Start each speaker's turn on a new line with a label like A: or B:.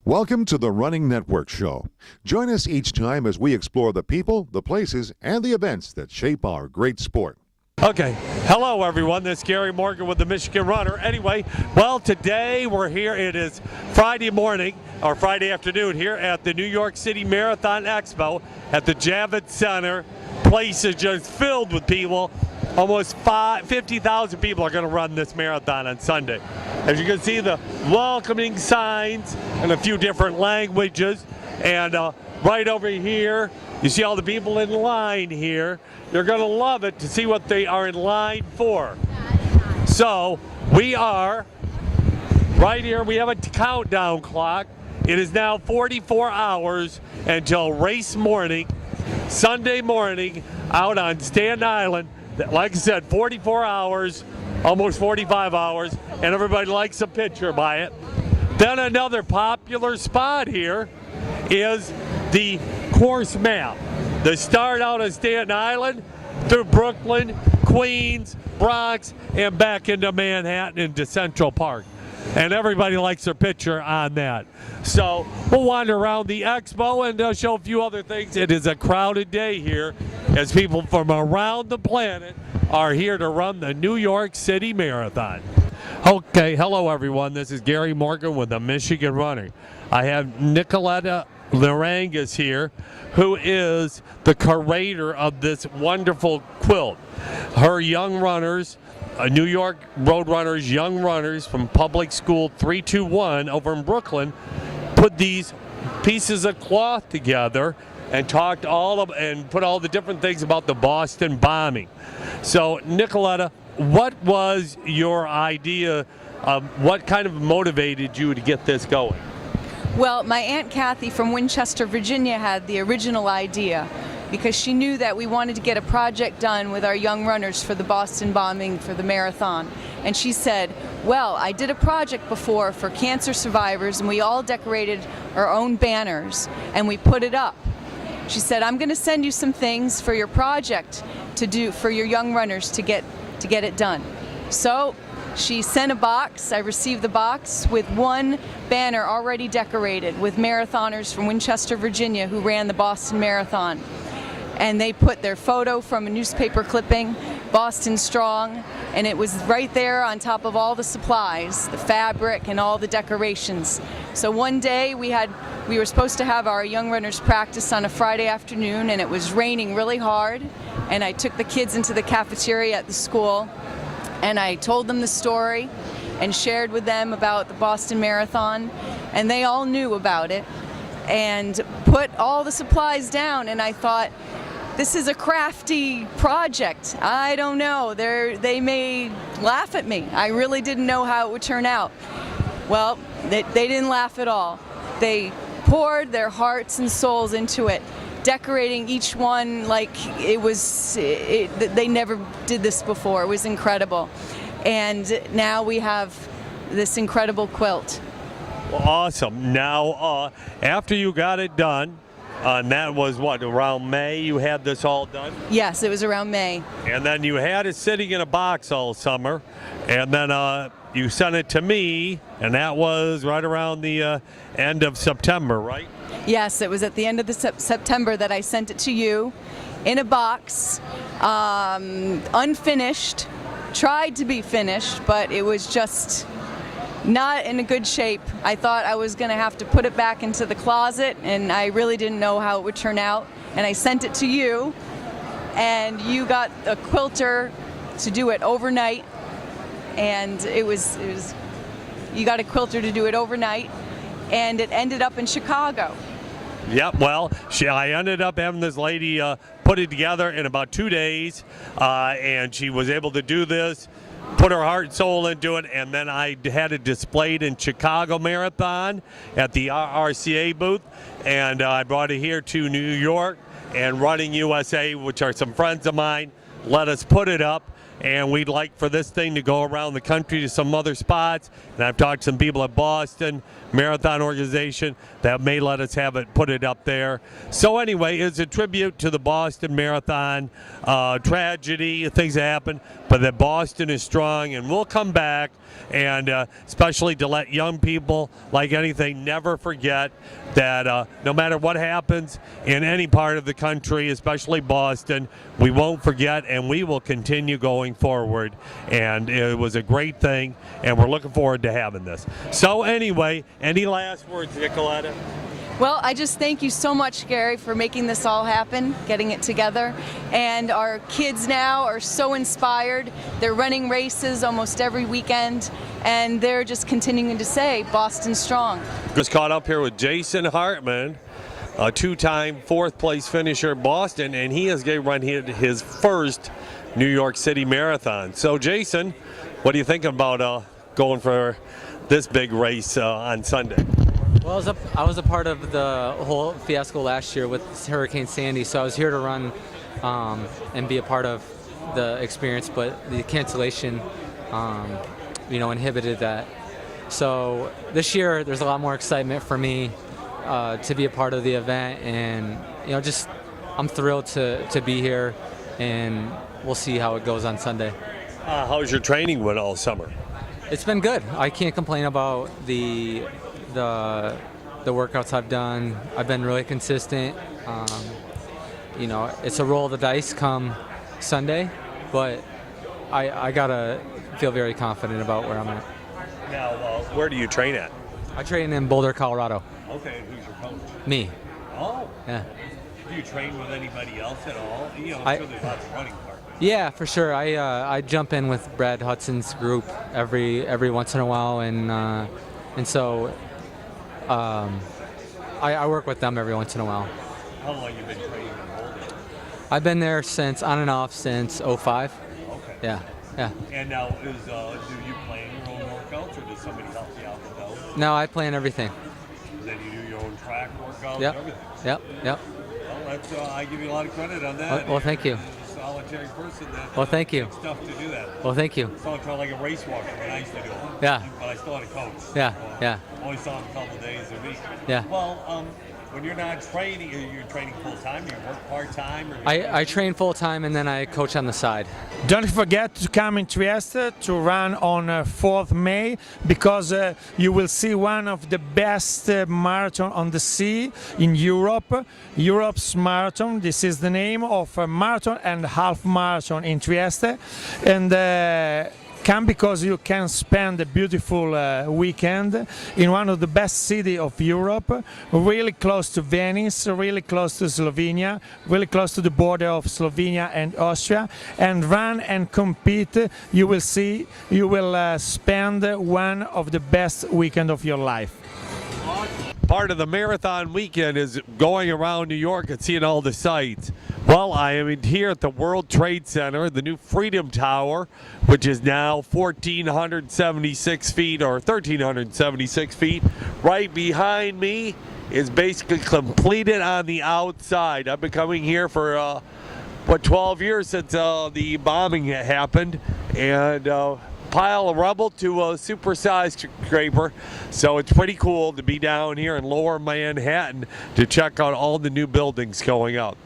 A: Welcome to the Running Network Show. Join us each time as we explore the people, the places, and the events that shape our great sport.
B: Okay, hello everyone, this is Gary Morgan with the Michigan Runner. Anyway, well, today we're here, it is Friday morning, or Friday afternoon here at the New York City Marathon Expo at the Javits Center. Place is just filled with people. Almost 50,000 people are going to run this marathon on Sunday. As you can see, the welcoming signs in a few different languages. And right over here, you see all the people in line here. You're going to love it to see what they are in line for. So we are right here. We have a countdown clock. It is now 44 hours until race morning, Sunday morning, out on Staten Island. Like I said, 44 hours, almost 45 hours, and everybody likes a picture by it. Then another popular spot here is the course map. They start out on Staten Island, through Brooklyn, Queens, Bronx, and back into Manhattan into Central Park. And everybody likes their picture on that. So we'll wander around the expo and show a few other things. It is a crowded day here as people from around the planet are here to run the New York City Marathon. Okay, hello everyone. This is Gary Morgan with the Michigan Runner. I have Nicoletta Larangas here, who is the curator of this wonderful quilt. Her young runners, New York Road Runners, young runners from public school 321 over in Brooklyn, put these pieces of cloth together and put all the different things about the Boston bombing. So Nicoletta, what was your idea? What kind of motivated you to get this going?
C: Well, my Aunt Kathy from Winchester, Virginia had the original idea because she knew that we wanted to get a project done with our young runners for the Boston bombing for the marathon. And she said, well, I did a project before for cancer survivors and we all decorated our own banners and we put it up. She said, I'm going to send you some things for your project to do for your young runners to get it done. So she sent a box. I received the box with one banner already decorated with marathoners from Winchester, Virginia who ran the Boston Marathon. And they put their photo from a newspaper clipping, Boston Strong, and it was right there on top of all the supplies, the fabric and all the decorations. So one day we were supposed to have our young runners practice on a Friday afternoon and it was raining really hard, and I took the kids into the cafeteria at the school and I told them the story and shared with them about the Boston Marathon, and they all knew about it and put all the supplies down, and I thought, this is a crafty project. I don't know, they may laugh at me. I really didn't know how it would turn out. Well, they didn't laugh at all. They poured their hearts and souls into it, decorating each one like they never did this before. It was incredible. And now we have this incredible quilt.
B: Well, awesome. Now, after you got it done, and that was what, around May you had this all done?
C: Yes, it was around May.
B: And then you had it sitting in a box all summer, and then you sent it to me, and that was right around the end of September, right?
C: Yes, it was at the end of September that I sent it to you in a box, unfinished, tried to be finished, but it was just not in a good shape. I thought I was going to have to put it back into the closet, and I really didn't know how it would turn out. And I sent it to you, and you got a quilter to do it overnight. And you got a quilter to do it overnight, and it ended up in Chicago.
B: Yep, well, I ended up having this lady put it together in about 2 days, and she was able to do this, put her heart and soul into it, and then I had it displayed in Chicago Marathon at the RCA booth, and I brought it here to New York, and Running USA, which are some friends of mine, let us put it up, and we'd like for this thing to go around the country to some other spots. And I've talked to some people at Boston Marathon Organization that may let us have it, put it up there. So anyway, it's a tribute to the Boston Marathon tragedy, things that happened, but that Boston is strong and we'll come back, and especially to let young people, like anything, never forget that no matter what happens in any part of the country, especially Boston, we won't forget and we will continue going forward. And it was a great thing, and we're looking forward to having this. So anyway, any last words, Nicoletta?
C: Well, I just thank you so much, Gary, for making this all happen, getting it together. And our kids now are so inspired. They're running races almost every weekend, and they're just continuing to say, Boston strong.
B: Just caught up here with Jason Hartman, a two-time fourth-place finisher in Boston, and he is going to run his first New York City Marathon. So, Jason, what are you thinking about going for this big race on Sunday?
D: Well, I was a part of the whole fiasco last year with Hurricane Sandy, so I was here to run and be a part of the experience, but the cancellation, inhibited that. So this year, there's a lot more excitement for me to be a part of the event, and I'm thrilled to be here, and we'll see how it goes on Sunday.
B: How's your training went all summer?
D: It's been good. I can't complain about the workouts I've done. I've been really consistent. It's a roll of the dice come Sunday, but I gotta feel very confident about where I'm at.
B: Now, where do you train at?
D: I train in Boulder, Colorado.
B: Okay, who's your coach?
D: Me.
B: Oh.
D: Yeah.
B: Do you train with anybody else at all? I'm sure there's lots of running partners.
D: Yeah, for sure. I jump in with Brad Hudson's group every once in a while, and so I work with them every once in a while.
B: How long have you been training in Boulder?
D: I've been there on and off since '05.
B: Okay.
D: Yeah.
B: And now, do you plan your own workouts, or does somebody help you out with those?
D: No, I plan everything.
B: Then you do your own track workouts,
D: Yep.
B: everything?
D: Yep.
B: Well, I give you a lot of credit on that.
D: Well, thank you.
B: You're a solitary person that
D: Well, thank you.
B: takes stuff to do that.
D: Well, thank you.
B: It's kind of like a race walker when I used to do it.
D: Yeah.
B: But I still had a coach.
D: Yeah.
B: Only saw him a couple days a week.
D: Yeah.
B: Well, when you're not training, you're training full time. You work part time.
D: I train full time and then I coach on the side.
E: Don't forget to come in Trieste to run on 4th May, because you will see one of the best marathon on the sea in Europe. Europe's Marathon. This is the name of a marathon and half marathon in Trieste. And come because you can spend a beautiful weekend in one of the best cities of Europe, really close to Venice, really close to Slovenia, really close to the border of Slovenia and Austria, and run and compete. You will see, you will spend one of the best weekend of your life.
B: Part of the marathon weekend is going around New York and seeing all the sights. Well, I am here at the World Trade Center, the new Freedom Tower, which is now 1,476 feet or 1,376 feet. Right behind me is basically completed on the outside. I've been coming here for 12 years since the bombing happened, and pile of rubble to a supersized skyscraper. So it's pretty cool to be down here in lower Manhattan to check out all the new buildings going up.